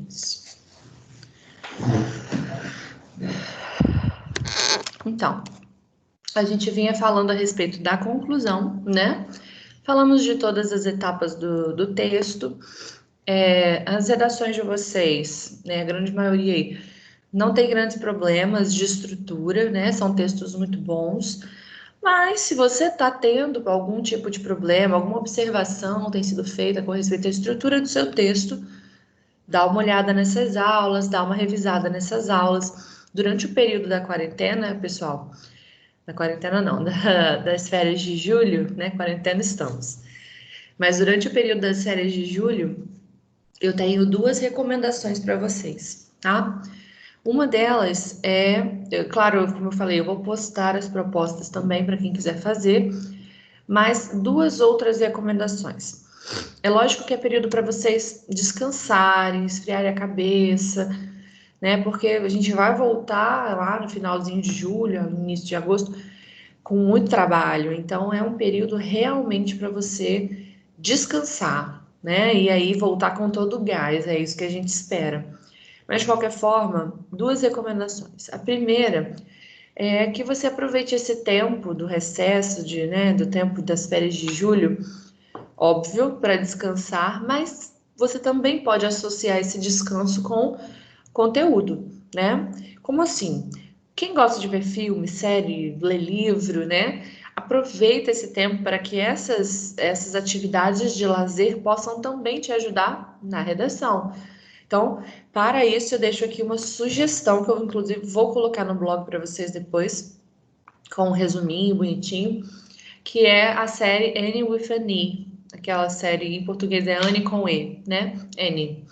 minutos. Então, a gente vinha falando a respeito da conclusão, né? Falamos de todas as etapas do texto. As redações de vocês, né, a grande maioria aí, não tem grandes problemas de estrutura, né? São textos muito bons. Mas se você está tendo algum tipo de problema, alguma observação tem sido feita com respeito à estrutura do seu texto, dá uma olhada nessas aulas, dá uma revisada nessas aulas. Durante o período da quarentena, pessoal, da quarentena não, das férias de julho, né? Quarentena estamos. Mas durante o período das férias de julho, eu tenho duas recomendações para vocês, tá? Uma delas claro, como eu falei, eu vou postar as propostas também para quem quiser fazer, mas duas outras recomendações. É lógico que é período para vocês descansarem, esfriarem a cabeça, né? Porque a gente vai voltar lá no finalzinho de julho, no início de agosto, com muito trabalho. Então é um período realmente para você descansar, né? E aí voltar com todo o gás, é isso que a gente espera. Mas de qualquer forma, duas recomendações. A primeira é que você aproveite esse tempo do recesso, do tempo das férias de julho, óbvio, para descansar, mas você também pode associar esse descanso com conteúdo, né? Como assim? Quem gosta de ver filme, série, ler livro, né? Aproveita esse tempo para que essas atividades de lazer possam também te ajudar na redação. Então, para isso, eu deixo aqui uma sugestão que eu, inclusive, vou colocar no blog para vocês depois, com um resuminho bonitinho, que é a série Annie with an E. Aquela série em português é Anne com E, né? Annie.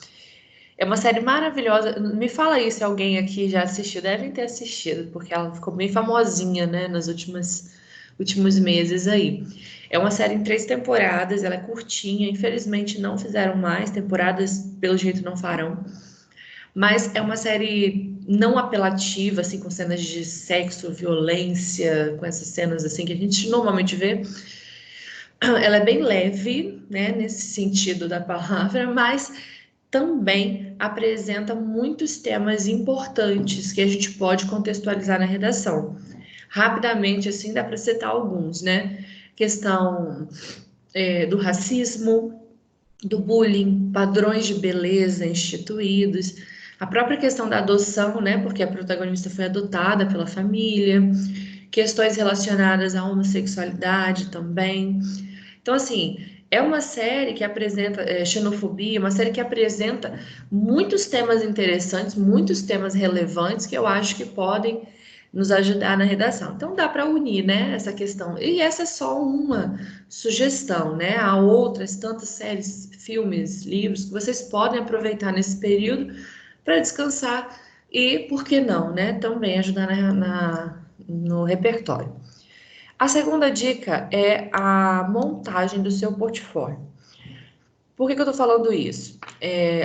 É uma série maravilhosa. Me fala aí se alguém aqui já assistiu. Devem ter assistido, porque ela ficou bem famosinha, né? Nos últimos meses aí. É uma série em 3 temporadas, ela é curtinha. Infelizmente não fizeram mais temporadas, pelo jeito não farão. Mas é uma série não apelativa, assim, com cenas de sexo, violência, com essas cenas assim que a gente normalmente vê. Ela é bem leve, né, nesse sentido da palavra, mas também apresenta muitos temas importantes que a gente pode contextualizar na redação. Rapidamente, assim, dá para citar alguns, né? Questão do racismo, do bullying, padrões de beleza instituídos, a própria questão da adoção, né? Porque a protagonista foi adotada pela família, questões relacionadas à homossexualidade também. Então, assim, é uma série que apresenta xenofobia, uma série que apresenta muitos temas interessantes, muitos temas relevantes que eu acho que podem nos ajudar na redação. Então, dá para unir, né, essa questão. E essa é só uma sugestão, né? Há outras tantas séries, filmes, livros que vocês podem aproveitar nesse período para descansar e, por que não, né, também ajudar no repertório. A segunda dica é a montagem do seu portfólio. Por que eu estou falando isso?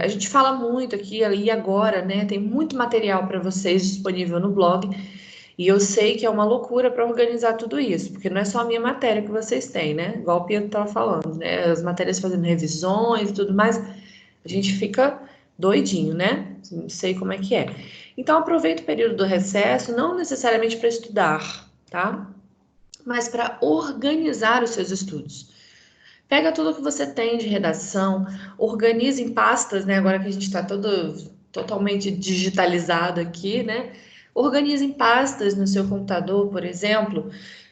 A gente fala muito aqui e agora, né? Tem muito material para vocês disponível no blog e eu sei que é uma loucura para organizar tudo isso, porque não é só a minha matéria que vocês têm, né? Igual o Pietro estava falando, né? As matérias fazendo revisões e tudo mais, a gente fica doidinho, né? Não sei como é que é. Então aproveita o período do recesso, não necessariamente para estudar, tá? Mas para organizar os seus estudos. Pega tudo que você tem de redação, organize em pastas, né? Agora que a gente está totalmente digitalizado aqui, né? Organize em pastas no seu computador, por exemplo,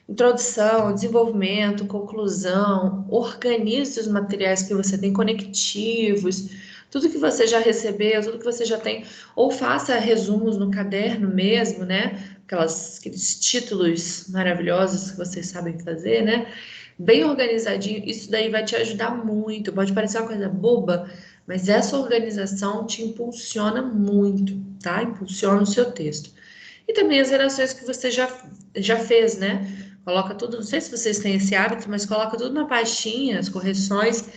introdução, desenvolvimento, conclusão, organize os materiais que você tem conectivos, tudo que você já recebeu, tudo que você já tem, ou faça resumos no caderno mesmo, né? Aqueles títulos maravilhosos que vocês sabem fazer, né? Bem organizadinho, isso daí vai te ajudar muito. Pode parecer uma coisa boba, mas essa organização te impulsiona muito, tá? Impulsiona o seu texto. E também as redações que você já fez, né? Coloca tudo, não sei se vocês têm esse hábito, mas coloca tudo na pastinha, as correções,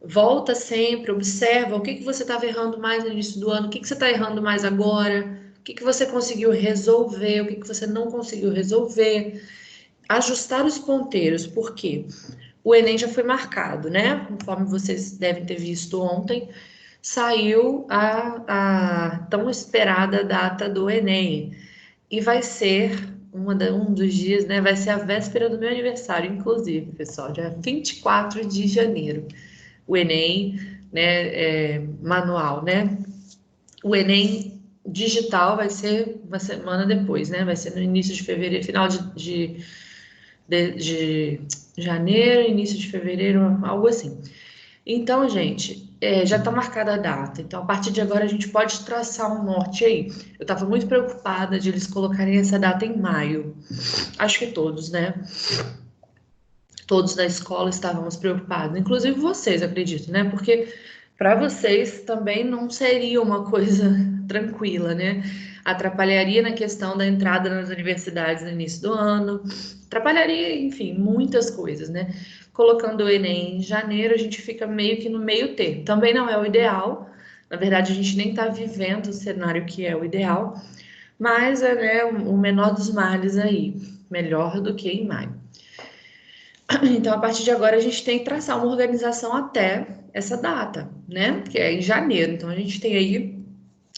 volta sempre, observa o que que você estava errando mais no início do ano, o que que você está errando mais agora, o que que você conseguiu resolver, o que que você não conseguiu resolver. Ajustar os ponteiros, porque o Enem já foi marcado, né? Conforme vocês devem ter visto ontem, saiu a tão esperada data do Enem. E vai ser um dos dias, né? Vai ser a véspera do meu aniversário, inclusive, pessoal, dia 24 de janeiro. O Enem, né, manual, né? O Enem digital vai ser uma semana depois, né? Vai ser no início de fevereiro, final de janeiro, início de fevereiro, algo assim. Então, gente, já está marcada a data. Então, a partir de agora, a gente pode traçar um norte aí. Eu estava muito preocupada de eles colocarem essa data em maio. Acho que todos, né? Todos da escola estávamos preocupados, inclusive vocês, acredito, né? Porque para vocês também não seria uma coisa tranquila, né? Atrapalharia na questão da entrada nas universidades no início do ano, atrapalharia, enfim, muitas coisas, né? Colocando o Enem em janeiro, a gente fica meio que no meio termo. Também não é o ideal, na verdade, a gente nem está vivendo o cenário que é o ideal, mas é, né, o menor dos males aí, melhor do que em maio. Então, a partir de agora, a gente tem que traçar uma organização até essa data, né? Que é em janeiro. Então, a gente tem aí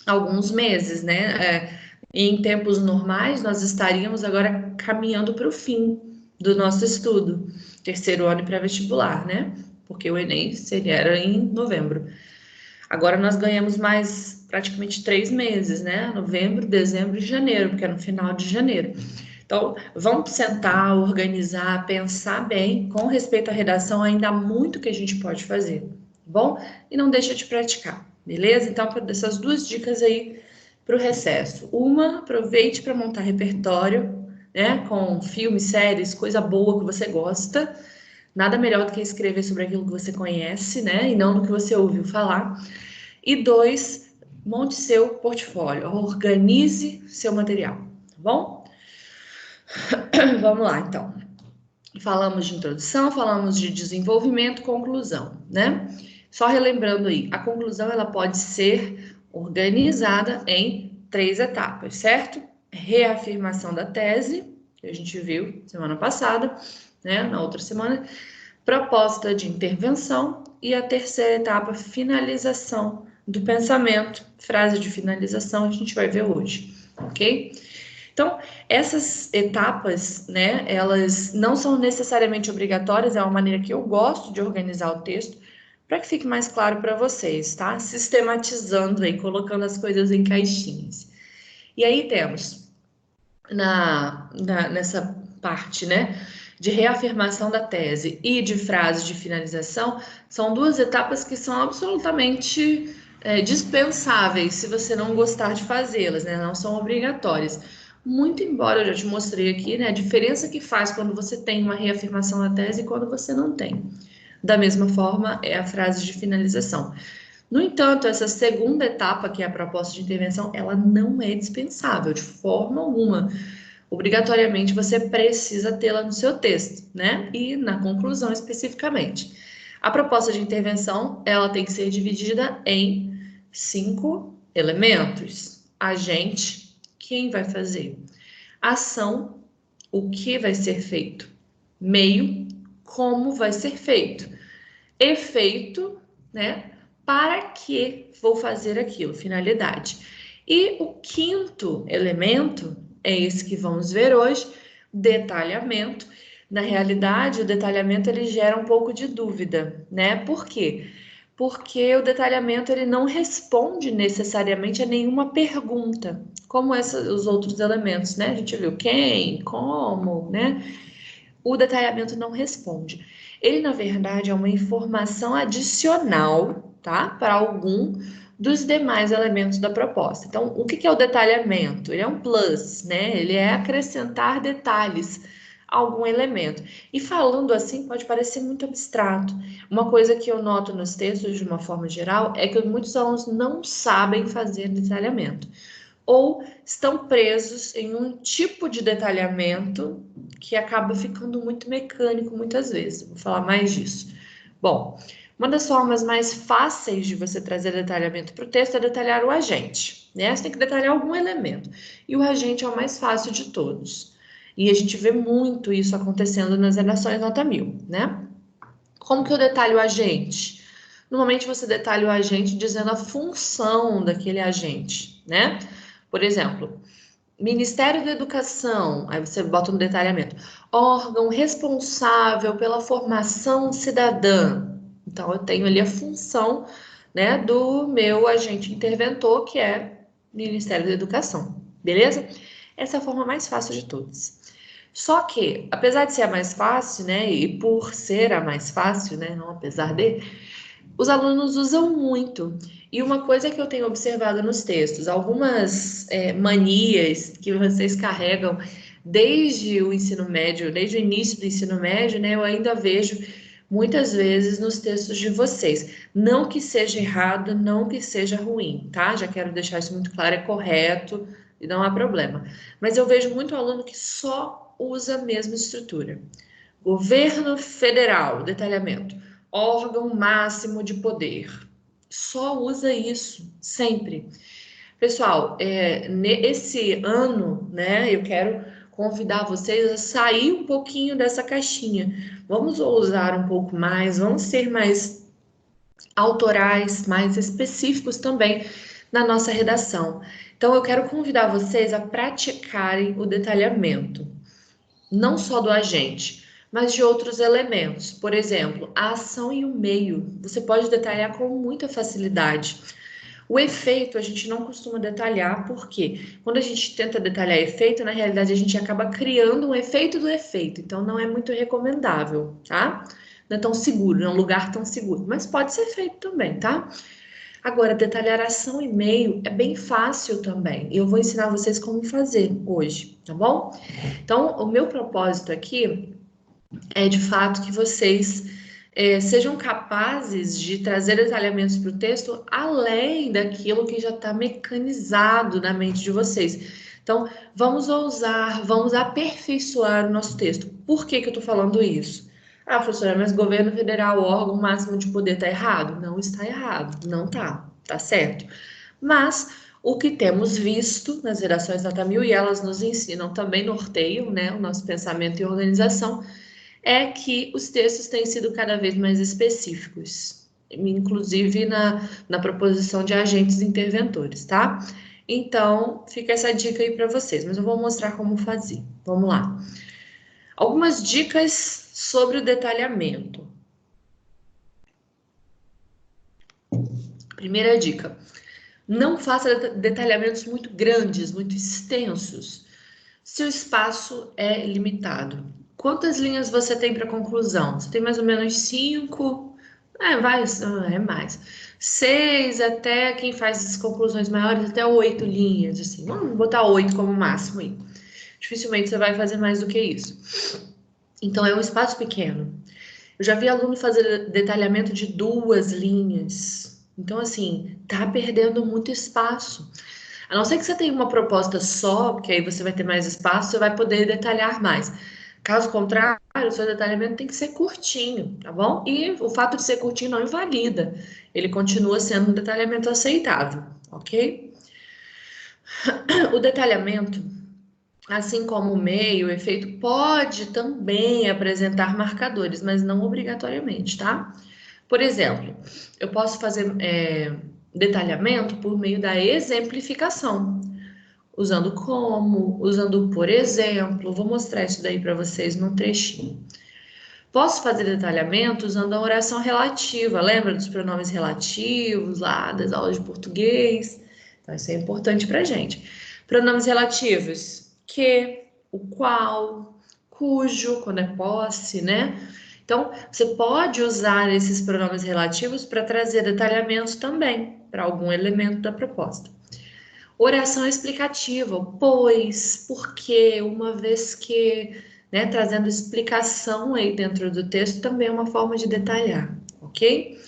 alguns meses, né? Em tempos normais, nós estaríamos agora caminhando para o fim do nosso estudo, terceiro ano pré-vestibular, né? Porque o Enem era em novembro. Agora nós ganhamos mais praticamente 3 meses, né? Novembro, dezembro e janeiro, porque é no final de janeiro. Então, vamos sentar, organizar, pensar bem. Com respeito à redação, ainda há muito que a gente pode fazer, tá bom? E não deixa de praticar, beleza? Então, dessas duas dicas aí para o recesso. Uma, aproveite para montar repertório, né? Com filmes, séries, coisa boa que você gosta. Nada melhor do que escrever sobre aquilo que você conhece, né? E não do que você ouviu falar. E dois, monte seu portfólio, organize seu material, tá bom? Vamos lá, então. Falamos de introdução, falamos de desenvolvimento, conclusão, né? Só relembrando aí, a conclusão ela pode ser organizada em 3 etapas, certo? Reafirmação da tese, que a gente viu semana passada, né? Na outra semana, proposta de intervenção e a terceira etapa, finalização do pensamento, frase de finalização, a gente vai ver hoje, ok? Então, essas etapas, né, elas não são necessariamente obrigatórias, é uma maneira que eu gosto de organizar o texto, para que fique mais claro para vocês, tá? Sistematizando aí, colocando as coisas em caixinhas. E aí temos, nessa parte, né, de reafirmação da tese e de frase de finalização, são 2 etapas que são absolutamente dispensáveis se você não gostar de fazê-las, né? Não são obrigatórias. Muito embora eu já te mostrei aqui, né, a diferença que faz quando você tem uma reafirmação da tese e quando você não tem. Da mesma forma, é a frase de finalização. No entanto, essa segunda etapa, que é a proposta de intervenção, ela não é dispensável de forma alguma. Obrigatoriamente você precisa tê-la no seu texto, né? E na conclusão especificamente. A proposta de intervenção, ela tem que ser dividida em 5 elementos. Agente, quem vai fazer? Ação, o que vai ser feito? Meio, como vai ser feito? Efeito, né? Para que vou fazer aquilo? Finalidade. E o quinto elemento é esse que vamos ver hoje, detalhamento. Na realidade, o detalhamento ele gera um pouco de dúvida, né? Por quê? Porque o detalhamento ele não responde necessariamente a nenhuma pergunta, como os outros elementos, né? A gente viu quem, como, né? O detalhamento não responde. Ele, na verdade, é uma informação adicional, tá? Para algum dos demais elementos da proposta. Então, o que é o detalhamento? Ele é um plus, né? Ele é acrescentar detalhes a algum elemento. E falando assim, pode parecer muito abstrato. Uma coisa que eu noto nos textos, de uma forma geral, é que muitos alunos não sabem fazer detalhamento ou estão presos em um tipo de detalhamento que acaba ficando muito mecânico muitas vezes. Vou falar mais disso. Bom, uma das formas mais fáceis de você trazer detalhamento para o texto é detalhar o agente, né? Você tem que detalhar algum elemento. E o agente é o mais fácil de todos. E a gente vê muito isso acontecendo nas redações nota 1000, né? Como que eu detalho o agente? Normalmente você detalha o agente dizendo a função daquele agente, né? Por exemplo, Ministério da Educação, aí você bota no detalhamento, órgão responsável pela formação cidadã. Então, eu tenho ali a função, né, do meu agente interventor, que é Ministério da Educação, beleza? Essa é a forma mais fácil de todas. Só que, apesar de ser a mais fácil, né, e por ser a mais fácil, né, não apesar de, os alunos usam muito. E uma coisa que eu tenho observado nos textos, algumas manias que vocês carregam desde o ensino médio, desde o início do ensino médio, né? Eu ainda vejo muitas vezes nos textos de vocês. Não que seja errado, não que seja ruim, tá? Já quero deixar isso muito claro, é correto e não há problema. Mas eu vejo muito aluno que só usa a mesma estrutura. Governo federal, detalhamento. Órgão máximo de poder. Só usa isso, sempre. Pessoal, esse ano, né, eu quero convidar vocês a sair um pouquinho dessa caixinha. Vamos ousar um pouco mais, vamos ser mais autorais, mais específicos também na nossa redação. Então, eu quero convidar vocês a praticarem o detalhamento não só do agente, mas de outros elementos. Por exemplo, a ação e o meio. Você pode detalhar com muita facilidade. O efeito a gente não costuma detalhar, porque quando a gente tenta detalhar efeito, na realidade a gente acaba criando um efeito do efeito, então não é muito recomendável, tá? Não é tão seguro, não é um lugar tão seguro, mas pode ser feito também, tá? Agora, detalhar ação e meio é bem fácil também. E eu vou ensinar vocês como fazer hoje, tá bom? Então, o meu propósito aqui é de fato que vocês sejam capazes de trazer detalhamentos para o texto além daquilo que já está mecanizado na mente de vocês. Então, vamos ousar, vamos aperfeiçoar o nosso texto. Por que que eu estou falando isso? Ah, professora, mas governo federal, o órgão máximo de poder, está errado? Não está errado, não está, tá certo. Mas o que temos visto nas redações nota 1000, e elas nos ensinam, também norteiam, né, o nosso pensamento e organização, é que os textos têm sido cada vez mais específicos, inclusive na proposição de agentes interventores, tá? Então, fica essa dica aí para vocês, mas eu vou mostrar como fazer. Vamos lá. Algumas dicas sobre o detalhamento. Primeira dica: não faça detalhamentos muito grandes, muito extensos, se o espaço é limitado. Quantas linhas você tem para conclusão? Você tem mais ou menos 5, é mais. 6 até quem faz as conclusões maiores, até 8 linhas, assim. Vamos botar 8 como máximo aí. Dificilmente você vai fazer mais do que isso. Então, é um espaço pequeno. Eu já vi aluno fazer detalhamento de 2 linhas. Então, assim, tá perdendo muito espaço. A não ser que você tenha uma proposta só, porque aí você vai ter mais espaço, você vai poder detalhar mais. Caso contrário, o seu detalhamento tem que ser curtinho, tá bom? E o fato de ser curtinho não invalida. Ele continua sendo um detalhamento aceitável, ok? O detalhamento, assim como o meio, o efeito, pode também apresentar marcadores, mas não obrigatoriamente, tá? Por exemplo, eu posso fazer detalhamento por meio da exemplificação. Usando como, usando por exemplo, vou mostrar isso daí para vocês num trechinho. Posso fazer detalhamento usando a oração relativa, lembra dos pronomes relativos lá das aulas de português? Então, isso é importante para gente. Pronomes relativos, que, o qual, cujo, quando é posse, né? Então, você pode usar esses pronomes relativos para trazer detalhamentos também para algum elemento da proposta. Oração explicativa, pois, porque, uma vez que, né, trazendo explicação aí dentro do texto também é uma forma de detalhar, ok?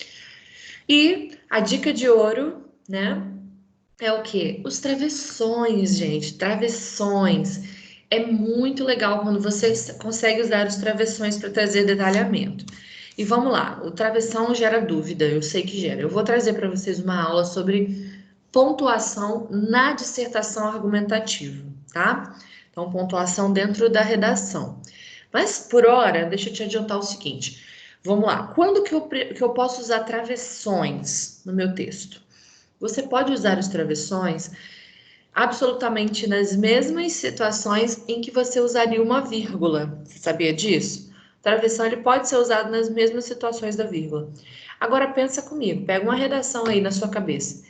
E a dica de ouro, né, é o quê? Os travessões, gente, travessões. É muito legal quando você consegue usar os travessões para trazer detalhamento. E vamos lá, o travessão gera dúvida, eu sei que gera. Eu vou trazer para vocês uma aula sobre pontuação na dissertação argumentativa, tá? Então, pontuação dentro da redação. Mas, por hora, deixa eu te adiantar o seguinte: Vamos lá. Quando que eu posso usar travessões no meu texto? Você pode usar os travessões absolutamente nas mesmas situações em que você usaria uma vírgula. Você sabia disso? Travessão ele pode ser usado nas mesmas situações da vírgula. Agora pensa comigo, pega uma redação aí na sua cabeça.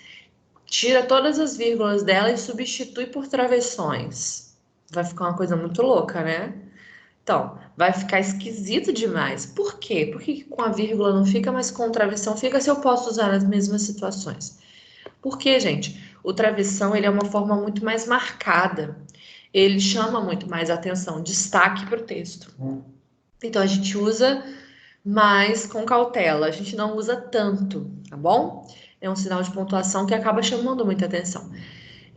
Tira todas as vírgulas dela e substitui por travessões. Vai ficar uma coisa muito louca, né? Então, vai ficar esquisito demais. Por quê? Por que com a vírgula não fica, mas com travessão fica se eu posso usar nas mesmas situações? Porque, gente, o travessão ele é uma forma muito mais marcada. Ele chama muito mais atenção, destaque para o texto. Então, a gente usa mais com cautela. A gente não usa tanto, tá bom? É um sinal de pontuação que acaba chamando muita atenção.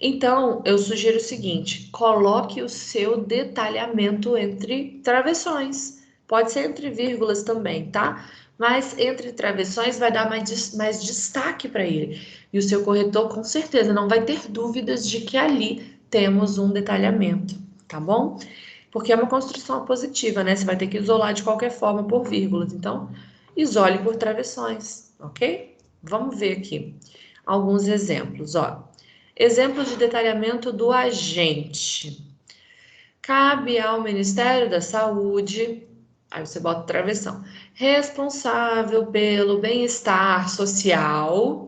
Então, eu sugiro o seguinte: coloque o seu detalhamento entre travessões. Pode ser entre vírgulas também, tá? Mas entre travessões vai dar mais destaque para ele. E o seu corretor, com certeza, não vai ter dúvidas de que ali temos um detalhamento, tá bom? Porque é uma construção positiva, né? Você vai ter que isolar de qualquer forma por vírgulas. Então, isole por travessões, ok? Vamos ver aqui alguns exemplos, ó. Exemplos de detalhamento do agente. Cabe ao Ministério da Saúde, aí você bota travessão, responsável pelo bem-estar social,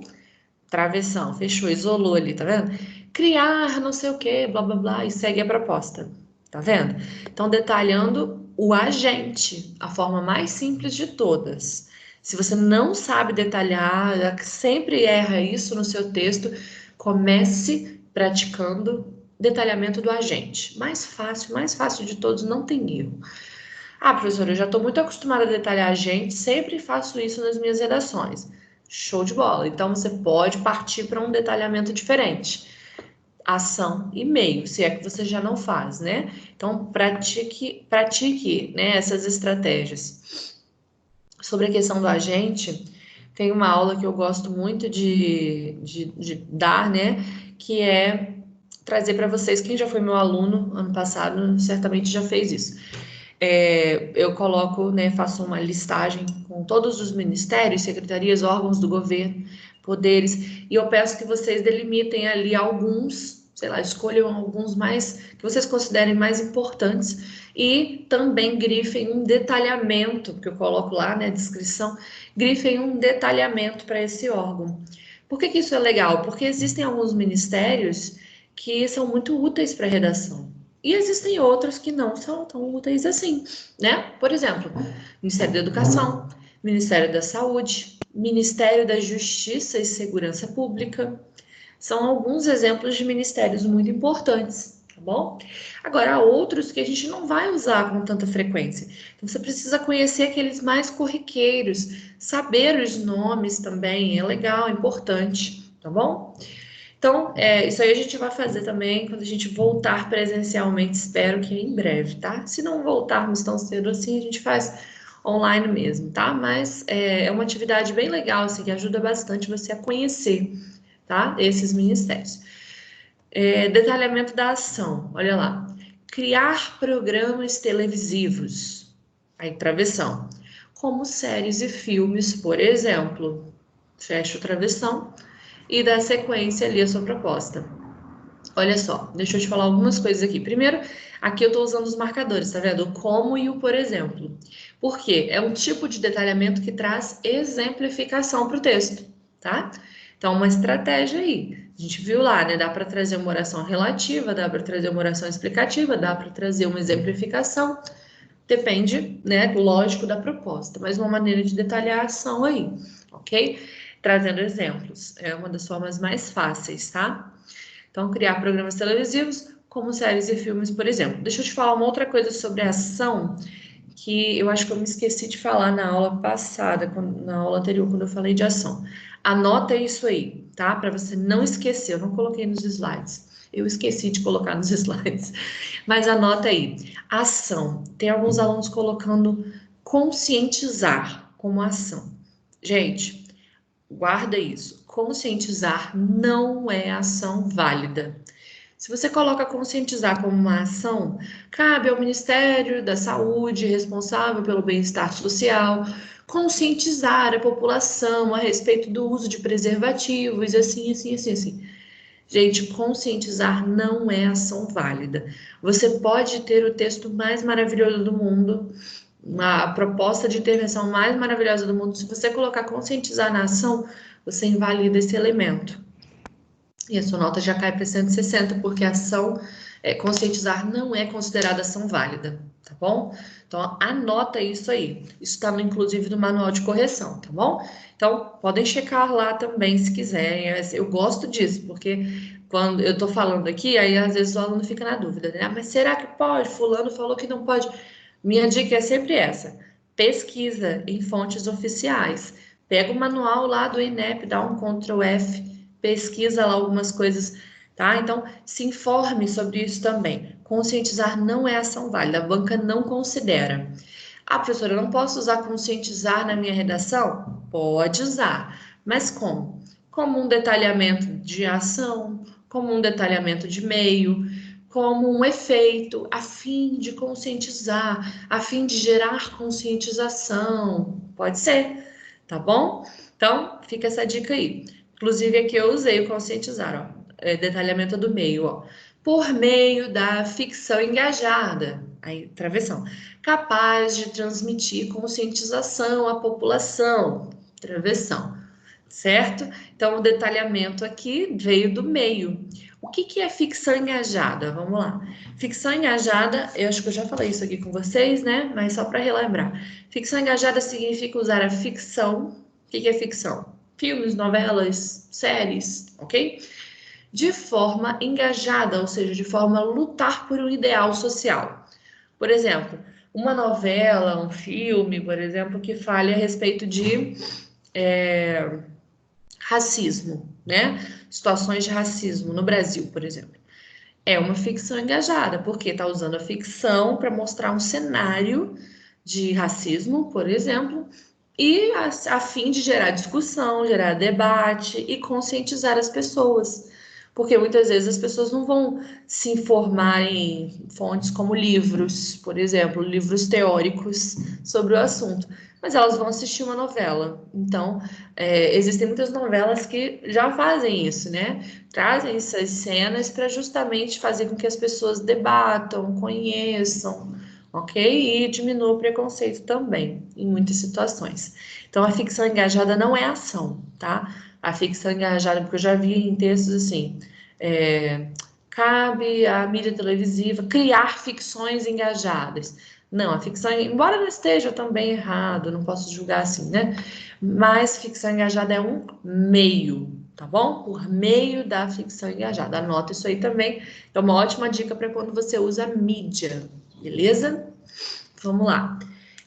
travessão, fechou, isolou ali, tá vendo? Criar não sei o que, blá blá blá, e segue a proposta, tá vendo? Então, detalhando o agente, a forma mais simples de todas. Se você não sabe detalhar, sempre erra isso no seu texto, comece praticando detalhamento do agente. Mais fácil de todos, não tem erro. Ah, professora, eu já estou muito acostumada a detalhar agente, sempre faço isso nas minhas redações. Show de bola. Então você pode partir para um detalhamento diferente. Ação e meio, se é que você já não faz, né? Então pratique, né, essas estratégias. Sobre a questão do agente, tem uma aula que eu gosto muito de dar, né? Que é trazer para vocês, quem já foi meu aluno ano passado, certamente já fez isso. Eu coloco, né, faço uma listagem com todos os ministérios, secretarias, órgãos do governo, poderes, e eu peço que vocês delimitem ali alguns, sei lá, escolham alguns mais que vocês considerem mais importantes e também grifem um detalhamento, que eu coloco lá, né, descrição, grifem um detalhamento para esse órgão. Por que que isso é legal? Porque existem alguns ministérios que são muito úteis para a redação. E existem outros que não são tão úteis assim, né? Por exemplo, Ministério da Educação, Ministério da Saúde, Ministério da Justiça e Segurança Pública. São alguns exemplos de ministérios muito importantes, tá bom? Agora, há outros que a gente não vai usar com tanta frequência. Então, você precisa conhecer aqueles mais corriqueiros, saber os nomes também, é legal, é importante, tá bom? Então, isso aí a gente vai fazer também quando a gente voltar presencialmente, espero que em breve, tá? Se não voltarmos tão cedo assim, a gente faz online mesmo, tá? Mas é uma atividade bem legal, assim, que ajuda bastante você a conhecer, tá? Esses ministérios. Detalhamento da ação, olha lá. Criar programas televisivos, aí travessão, como séries e filmes, por exemplo. Fecha o travessão e dá sequência ali à sua proposta. Olha só, deixa eu te falar algumas coisas aqui. Primeiro, aqui eu estou usando os marcadores, tá vendo? O como e o por exemplo. Por quê? É um tipo de detalhamento que traz exemplificação para o texto, tá? Então, uma estratégia aí. A gente viu lá, né? Dá para trazer uma oração relativa, dá para trazer uma oração explicativa, dá para trazer uma exemplificação. Depende, né, lógico, da proposta, mas uma maneira de detalhar a ação aí, ok? Trazendo exemplos. É uma das formas mais fáceis, tá? Então, criar programas televisivos, como séries e filmes, por exemplo. Deixa eu te falar uma outra coisa sobre a ação, que eu acho que eu me esqueci de falar na aula passada, na aula anterior, quando eu falei de ação. Anota isso aí, tá? Para você não esquecer. Eu não coloquei nos slides. Eu esqueci de colocar nos slides. Mas anota aí. Ação. Tem alguns alunos colocando conscientizar como ação. Gente, guarda isso. Conscientizar não é ação válida. Se você coloca conscientizar como uma ação, cabe ao Ministério da Saúde, responsável pelo bem-estar social, conscientizar a população a respeito do uso de preservativos, assim, assim, assim, assim. Gente, conscientizar não é ação válida. Você pode ter o texto mais maravilhoso do mundo, a proposta de intervenção mais maravilhosa do mundo. Se você colocar conscientizar na ação, você invalida esse elemento. E a sua nota já cai para 160, porque a ação conscientizar não é considerada ação válida, tá bom? Então, anota isso aí. Isso está, inclusive, no manual de correção, tá bom? Então, podem checar lá também, se quiserem. Eu gosto disso, porque quando eu tô falando aqui, aí às vezes o aluno fica na dúvida, né? Ah, mas será que pode? Fulano falou que não pode. Minha dica é sempre essa. Pesquisa em fontes oficiais. Pega o manual lá do INEP, dá um Ctrl F, pesquisa lá algumas coisas, tá? Então, se informe sobre isso também. Conscientizar não é ação válida, a banca não considera. Ah, professora, eu não posso usar conscientizar na minha redação? Pode usar, mas como? Como um detalhamento de ação, como um detalhamento de meio, como um efeito, a fim de conscientizar, a fim de gerar conscientização. Pode ser, tá bom? Então, fica essa dica aí. Inclusive, aqui eu usei o conscientizar, ó, detalhamento do meio, ó. Por meio da ficção engajada, aí, travessão, capaz de transmitir conscientização à população, travessão, certo? Então, o detalhamento aqui veio do meio. O que é ficção engajada? Vamos lá. Ficção engajada, eu acho que eu já falei isso aqui com vocês, né? Mas só para relembrar. Ficção engajada significa usar a ficção. O que é ficção? Filmes, novelas, séries, ok? De forma engajada, ou seja, de forma a lutar por um ideal social. Por exemplo, uma novela, um filme, por exemplo, que fale a respeito de racismo, né? Situações de racismo no Brasil, por exemplo. É uma ficção engajada, porque está usando a ficção para mostrar um cenário de racismo, por exemplo, e a fim de gerar discussão, gerar debate e conscientizar as pessoas. Porque muitas vezes as pessoas não vão se informar em fontes como livros, por exemplo, livros teóricos sobre o assunto, mas elas vão assistir uma novela. Então, existem muitas novelas que já fazem isso, né? Trazem essas cenas para justamente fazer com que as pessoas debatam, conheçam, ok? E diminua o preconceito também, em muitas situações. Então, a ficção engajada não é ação, tá? A ficção engajada, porque eu já vi em textos assim, cabe à mídia televisiva criar ficções engajadas. Não, a ficção, embora não esteja também errado, não posso julgar assim, né? Mas ficção engajada é um meio, tá bom? Por meio da ficção engajada. Anota isso aí também. É uma ótima dica para quando você usa mídia, beleza? Vamos lá.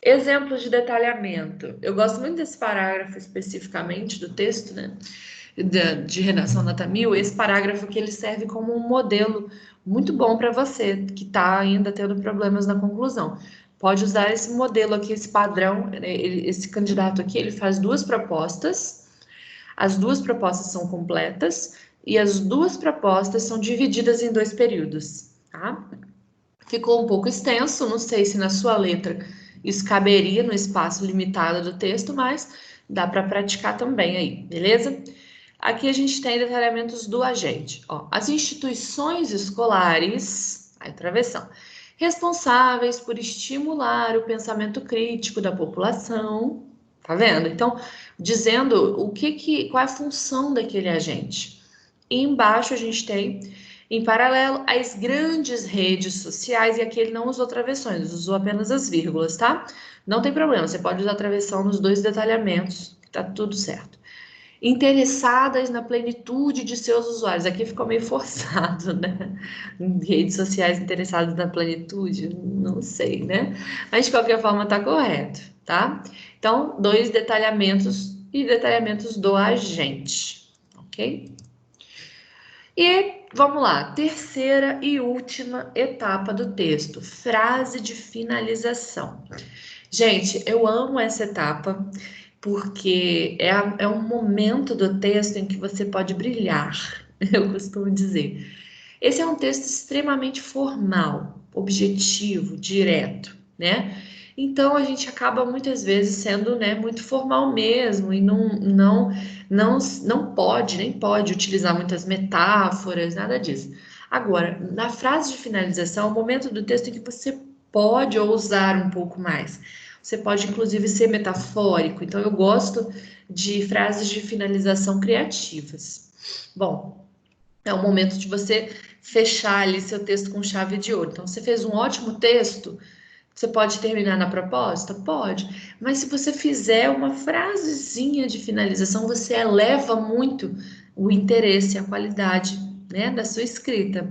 Exemplos de detalhamento. Eu gosto muito desse parágrafo especificamente do texto, né? De redação nota 1000, esse parágrafo que ele serve como um modelo muito bom para você que está ainda tendo problemas na conclusão. Pode usar esse modelo aqui, esse padrão, esse candidato aqui, ele faz duas propostas, as duas propostas são completas e as duas propostas são divididas em dois períodos, tá? Ficou um pouco extenso, não sei se na sua letra isso caberia no espaço limitado do texto, mas dá para praticar também aí, beleza? Aqui a gente tem detalhamentos do agente. Ó, as instituições escolares, aí travessão, responsáveis por estimular o pensamento crítico da população, tá vendo? Então, dizendo qual é a função daquele agente. E embaixo a gente tem, em paralelo, as grandes redes sociais, e aqui ele não usou travessões, usou apenas as vírgulas, tá? Não tem problema, você pode usar travessão nos dois detalhamentos, tá tudo certo. Interessadas na plenitude de seus usuários. Aqui ficou meio forçado, né? Redes sociais interessadas na plenitude, não sei, né? Mas de qualquer forma tá correto, tá? Então, dois detalhamentos e detalhamentos do agente, ok? E vamos lá, terceira e última etapa do texto, frase de finalização. Gente, eu amo essa etapa porque é um momento do texto em que você pode brilhar, eu costumo dizer. Esse é um texto extremamente formal, objetivo, direto, né? Então a gente acaba muitas vezes sendo, né, muito formal mesmo e não pode, nem pode utilizar muitas metáforas, nada disso. Agora, na frase de finalização, é o momento do texto em que você pode ousar um pouco mais. Você pode, inclusive, ser metafórico. Então, eu gosto de frases de finalização criativas. Bom, é o momento de você fechar ali seu texto com chave de ouro. Então, você fez um ótimo texto, você pode terminar na proposta? Pode. Mas se você fizer uma frasezinha de finalização, você eleva muito o interesse, a qualidade, né, da sua escrita.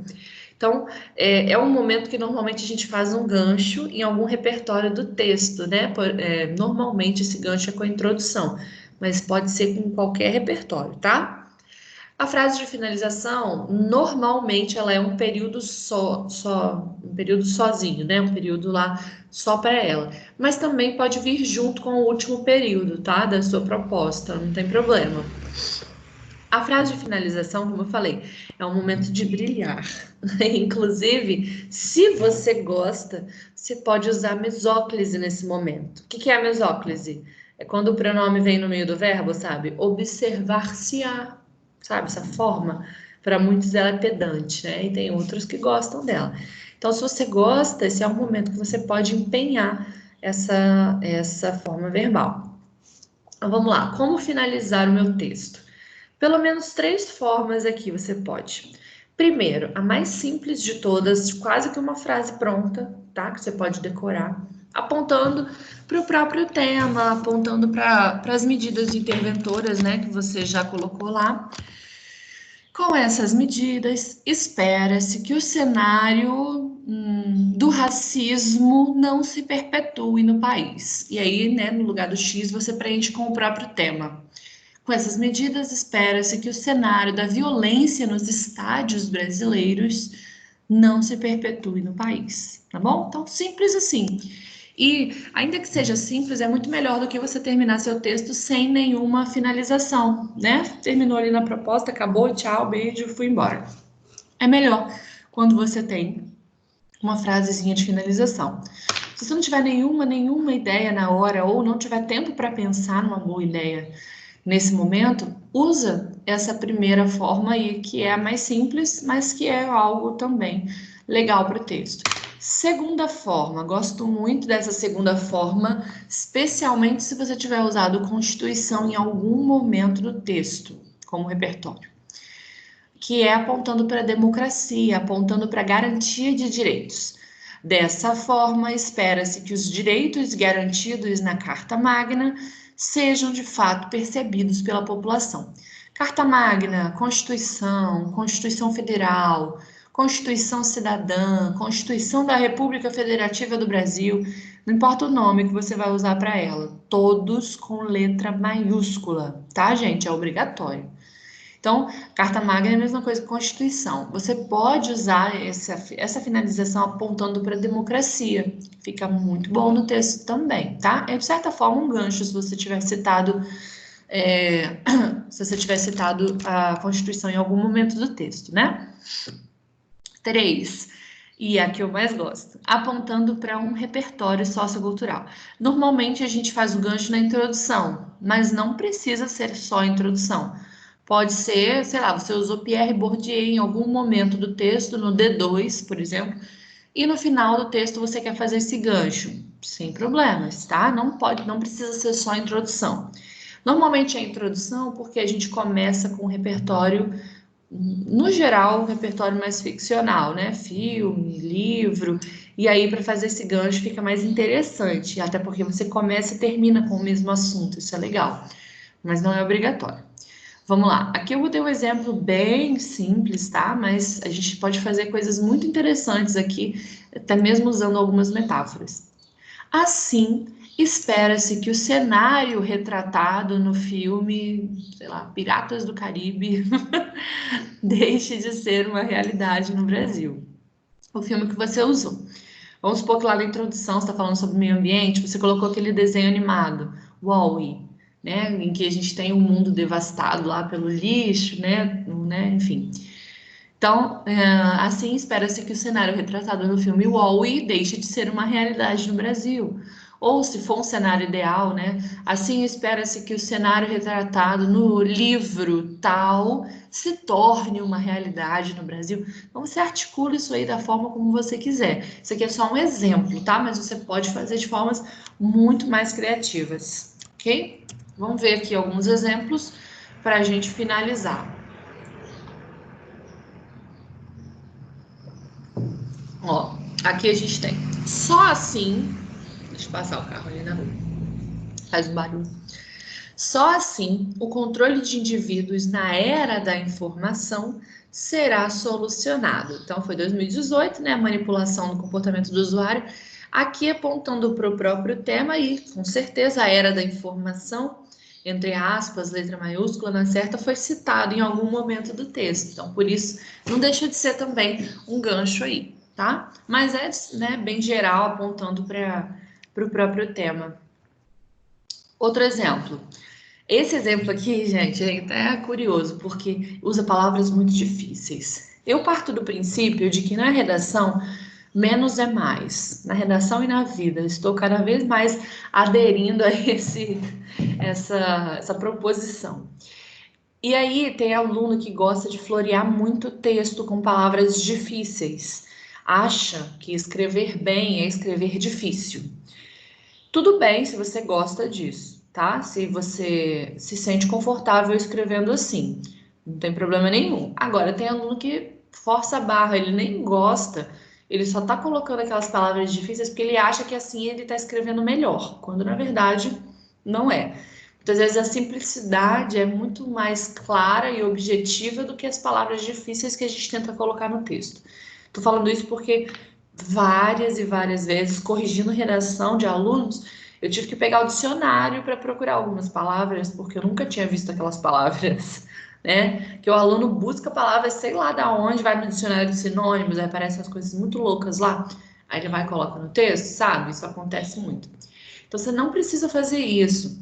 Então, é um momento que normalmente a gente faz um gancho em algum repertório do texto, né? Normalmente esse gancho é com a introdução, mas pode ser com qualquer repertório, tá? A frase de finalização, normalmente ela é um período um período sozinho, né? Um período lá só para ela. Mas também pode vir junto com o último período, tá? Da sua proposta, não tem problema. A frase de finalização, como eu falei, é um momento de brilhar. Inclusive, se você gosta, você pode usar mesóclise nesse momento. O que é a mesóclise? É quando o pronome vem no meio do verbo, sabe? Observar-se-á, sabe? Essa forma. Para muitos ela é pedante, né? E tem outros que gostam dela. Então, se você gosta, esse é um momento que você pode empenhar essa forma verbal. Então, vamos lá. Como finalizar o meu texto? Pelo menos três formas aqui você pode. Primeiro, a mais simples de todas, quase que uma frase pronta, tá? Que você pode decorar, apontando para o próprio tema, apontando para as medidas interventoras, né? Que você já colocou lá. Com essas medidas, espera-se que o cenário do racismo não se perpetue no país. E aí, né, no lugar do X, você preenche com o próprio tema. Com essas medidas, espera-se que o cenário da violência nos estádios brasileiros não se perpetue no país, tá bom? Então, simples assim. E, ainda que seja simples, é muito melhor do que você terminar seu texto sem nenhuma finalização, né? Terminou ali na proposta, acabou, tchau, beijo, fui embora. É melhor quando você tem uma frasezinha de finalização. Se você não tiver nenhuma ideia na hora ou não tiver tempo para pensar numa boa ideia nesse momento, usa essa primeira forma aí, que é a mais simples, mas que é algo também legal para o texto. Segunda forma, gosto muito dessa segunda forma, especialmente se você tiver usado Constituição em algum momento do texto, como repertório, que é apontando para a democracia, apontando para a garantia de direitos. Dessa forma, espera-se que os direitos garantidos na Carta Magna sejam de fato percebidos pela população. Carta Magna, Constituição, Constituição Federal, Constituição Cidadã, Constituição da República Federativa do Brasil, não importa o nome que você vai usar para ela, todos com letra maiúscula, tá, gente? É obrigatório. Então, Carta Magna é a mesma coisa que Constituição. Você pode usar essa finalização apontando para a democracia. Fica muito bom no texto também, tá? É, de certa forma, um gancho se você tiver citado, se você tiver citado a Constituição em algum momento do texto, né? 3. E a que eu mais gosto, apontando para um repertório sociocultural. Normalmente a gente faz o gancho na introdução, mas não precisa ser só a introdução. Pode ser, sei lá, você usou Pierre Bourdieu em algum momento do texto, no D2, por exemplo, e no final do texto você quer fazer esse gancho, sem problemas, tá? Não precisa ser só a introdução. Normalmente é a introdução porque a gente começa com o repertório, no geral, um repertório mais ficcional, né? Filme, livro, e aí para fazer esse gancho fica mais interessante, até porque você começa e termina com o mesmo assunto, isso é legal, mas não é obrigatório. Vamos lá, aqui eu vou ter um exemplo bem simples, tá? Mas a gente pode fazer coisas muito interessantes aqui, até mesmo usando algumas metáforas. Assim, espera-se que o cenário retratado no filme, sei lá, Piratas do Caribe, deixe de ser uma realidade no Brasil. O filme que você usou. Vamos supor que lá na introdução você está falando sobre meio ambiente, você colocou aquele desenho animado, Wall-E, né? Em que a gente tem um mundo devastado lá pelo lixo, né? Enfim. Então, assim espera-se que o cenário retratado no filme Wall-E deixe de ser uma realidade no Brasil. Ou se for um cenário ideal, né? Assim espera-se que o cenário retratado no livro tal se torne uma realidade no Brasil. Então você articula isso aí da forma como você quiser. Isso aqui é só um exemplo, tá? Mas você pode fazer de formas muito mais criativas, ok? Vamos ver aqui alguns exemplos para a gente finalizar. Ó, aqui a gente tem só assim. Deixa eu passar o carro ali na rua. Faz um barulho. Só assim, o controle de indivíduos na era da informação será solucionado. Então, foi 2018, né? A manipulação do comportamento do usuário. Aqui apontando para o próprio tema e, com certeza, a era da informação, entre aspas, letra maiúscula na certa, foi citado em algum momento do texto. Então, por isso, não deixa de ser também um gancho aí, tá? Mas é, né, bem geral, apontando para o próprio tema. Outro exemplo. Esse exemplo aqui, gente, é até curioso, porque usa palavras muito difíceis. Eu parto do princípio de que na redação, menos é mais. Na redação e na vida. Estou cada vez mais aderindo a essa proposição. E aí tem aluno que gosta de florear muito texto com palavras difíceis. Acha que escrever bem é escrever difícil. Tudo bem se você gosta disso, tá? Se você se sente confortável escrevendo assim, não tem problema nenhum. Agora, tem aluno que força a barra, ele nem gosta, ele só tá colocando aquelas palavras difíceis porque ele acha que assim ele tá escrevendo melhor, quando na verdade não é. Muitas vezes a simplicidade é muito mais clara e objetiva do que as palavras difíceis que a gente tenta colocar no texto. Tô falando isso porque várias e várias vezes, corrigindo redação de alunos, eu tive que pegar o dicionário para procurar algumas palavras, porque eu nunca tinha visto aquelas palavras, né? Que o aluno busca palavras, sei lá da onde, vai no dicionário de sinônimos, aí aparecem as coisas muito loucas lá, aí ele vai e coloca no texto, sabe? Isso acontece muito. Então você não precisa fazer isso,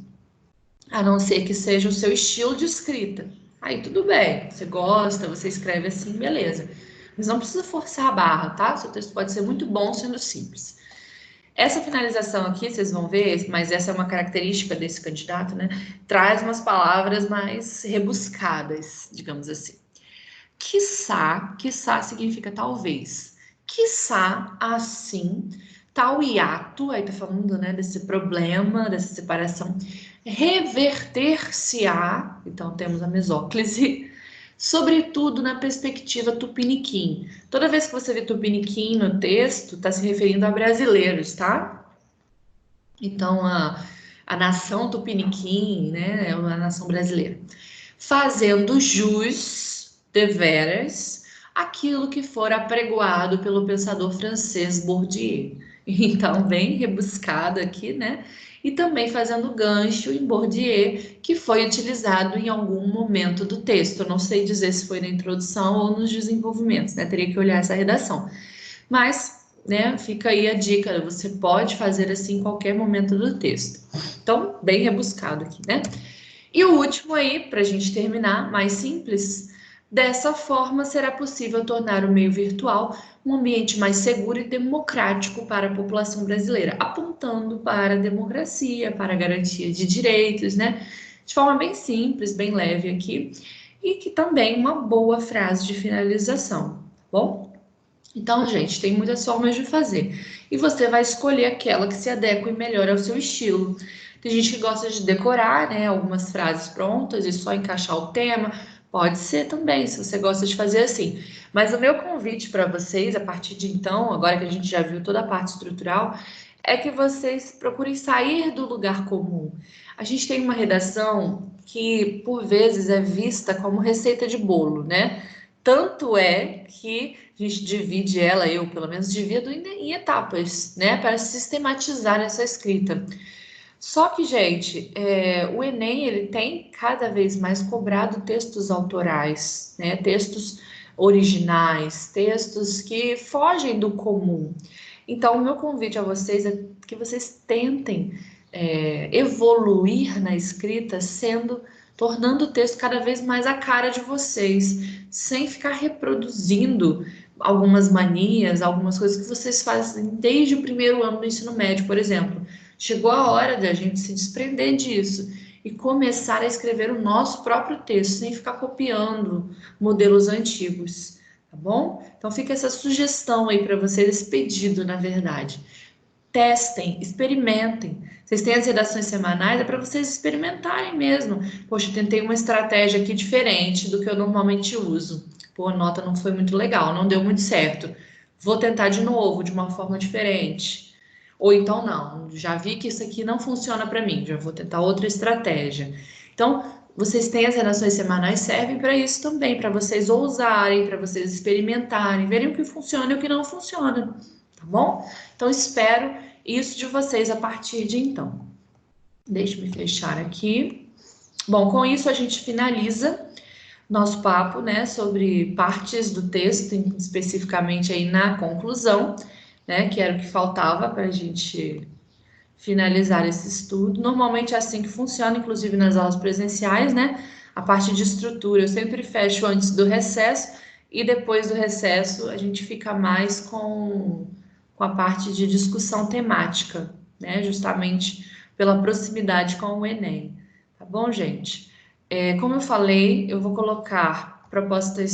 a não ser que seja o seu estilo de escrita. Aí tudo bem, você gosta, você escreve assim, beleza. Mas não precisa forçar a barra, tá? Seu texto pode ser muito bom sendo simples. Essa finalização aqui, vocês vão ver, mas essa é uma característica desse candidato, né? Traz umas palavras mais rebuscadas, digamos assim. Quiçá significa talvez. Quiçá, assim, tal hiato, aí tá falando, né, desse problema, dessa separação, reverter-se-á, então temos a mesóclise, sobretudo na perspectiva tupiniquim. Toda vez que você vê tupiniquim no texto, está se referindo a brasileiros, tá? Então, a nação tupiniquim, né, é uma nação brasileira. Fazendo jus, deveras, aquilo que for apregoado pelo pensador francês Bourdieu. Então, bem rebuscado aqui, né? E também fazendo gancho em Bourdieu, que foi utilizado em algum momento do texto. Eu não sei dizer se foi na introdução ou nos desenvolvimentos, né? Teria que olhar essa redação. Mas, né, fica aí a dica, você pode fazer assim em qualquer momento do texto. Então, bem rebuscado aqui, né? E o último aí, para a gente terminar, mais simples. Dessa forma, será possível tornar o meio virtual um ambiente mais seguro e democrático para a população brasileira, apontando para a democracia, para a garantia de direitos, né? De forma bem simples, bem leve aqui, e que também uma boa frase de finalização, tá bom? Então, gente, tem muitas formas de fazer. E você vai escolher aquela que se adeque melhor ao seu estilo. Tem gente que gosta de decorar, né? Algumas frases prontas e só encaixar o tema. Pode ser também, se você gosta de fazer assim. Mas o meu convite para vocês, a partir de então, agora que a gente já viu toda a parte estrutural, é que vocês procurem sair do lugar comum. A gente tem uma redação que, por vezes, é vista como receita de bolo, né? Tanto é que a gente divide ela, eu pelo menos divido em etapas, né, para sistematizar essa escrita. Só que, gente, o Enem ele tem cada vez mais cobrado textos autorais, né, textos originais, textos que fogem do comum. Então, o meu convite a vocês é que vocês tentem evoluir na escrita, tornando o texto cada vez mais a cara de vocês, sem ficar reproduzindo algumas manias, algumas coisas que vocês fazem desde o primeiro ano do ensino médio, por exemplo. Chegou a hora de a gente se desprender disso e começar a escrever o nosso próprio texto, sem ficar copiando modelos antigos, tá bom? Então fica essa sugestão aí para vocês, esse pedido, na verdade. Testem, experimentem. Vocês têm as redações semanais, é para vocês experimentarem mesmo. Poxa, eu tentei uma estratégia aqui diferente do que eu normalmente uso. Pô, a nota não foi muito legal, não deu muito certo. Vou tentar de novo, de uma forma diferente. Ou então, não, já vi que isso aqui não funciona para mim, já vou tentar outra estratégia. Então, vocês têm as redações semanais, servem para isso também, para vocês ousarem, para vocês experimentarem, verem o que funciona e o que não funciona, tá bom? Então, espero isso de vocês a partir de então. Deixa eu fechar aqui. Bom, com isso a gente finaliza nosso papo, né, sobre partes do texto, especificamente aí na conclusão, né, que era o que faltava para a gente finalizar esse estudo. Normalmente é assim que funciona, inclusive nas aulas presenciais, né? A parte de estrutura eu sempre fecho antes do recesso e depois do recesso a gente fica mais com a parte de discussão temática, né? Justamente pela proximidade com o Enem. Tá bom, gente? Como eu falei, eu vou colocar propostas